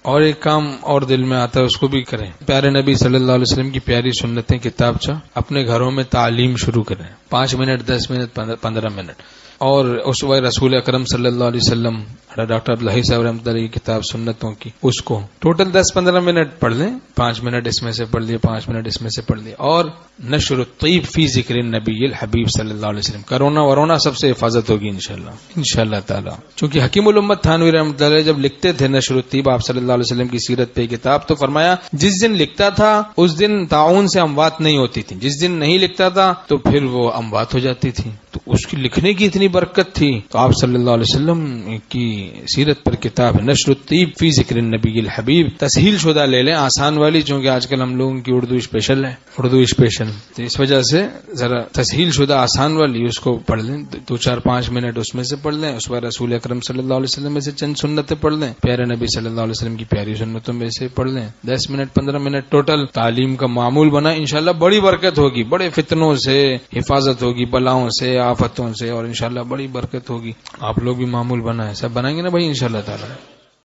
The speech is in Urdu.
اور ایک کام اور دل میں آتا ہے اس کو بھی کریں. پیارے نبی صلی اللہ علیہ وسلم کی پیاری سنتیں کتابچہ اپنے گھروں میں تعلیم شروع کریں. 5 منٹ 10 منٹ 15 منٹ. اور اس وقت رسول اکرم صلی اللہ علیہ وسلم ڈاکٹر عبداللہ صاحب رحمۃ اللہ کی کتاب سنتوں کی اس کو ٹوٹل 10-15 منٹ پڑھ لیں. 5 منٹ اس میں سے پڑھ لیے, 5 منٹ اس میں سے پڑھ لیے. اور نشر الطیب فی ذکر النبی الحبیب صلی اللہ علیہ وسلم. کرونا ورونا سب سے حفاظت ہوگی انشاءاللہ تعالی. چونکہ حکیم الامت تھانوی رحمۃ اللہ جب لکھتے تھے نشر الطیب آپ صلی اللہ علیہ وسلم کی سیرت پہ کتاب, تو فرمایا جس دن لکھتا تھا اس دن طاعون سے اموات نہیں ہوتی تھی, جس دن نہیں لکھتا تھا تو پھر وہ اموات ہو جاتی تھی. تو اس کی لکھنے کی اتنی برکت تھی. تو آپ صلی اللہ علیہ وسلم کی سیرت پر کتاب ہے نشر الطیب فی ذکر النبی الحبیب. تسہیل شدہ لے لیں, آسان والی, چونکہ آج کل ہم لوگوں کی اردو اسپیشل ہے, تو اس وجہ سے ذرا تسہیل شدہ آسان والی اس کو پڑھ لیں. 2-4-5 منٹ اس میں سے پڑھ لیں. اس پر رسول اکرم صلی اللہ علیہ وسلم میں سے چند سنتیں پڑھ لیں, پیارے نبی صلی اللہ علیہ وسلم کی پیاری سنتوں میں سے پڑھ لیں. 10 منٹ 15 منٹ ٹوٹل تعلیم کا معمول بنا. انشاءاللہ بڑی برکت ہوگی, بڑے فتنوں سے حفاظت ہوگی, بلاؤں سے, آفتوں سے, اور انشاءاللہ بڑی برکت ہوگی. آپ لوگ بھی معمول بنائیں, سب بنائیں گے نا بھائی انشاءاللہ تعالی.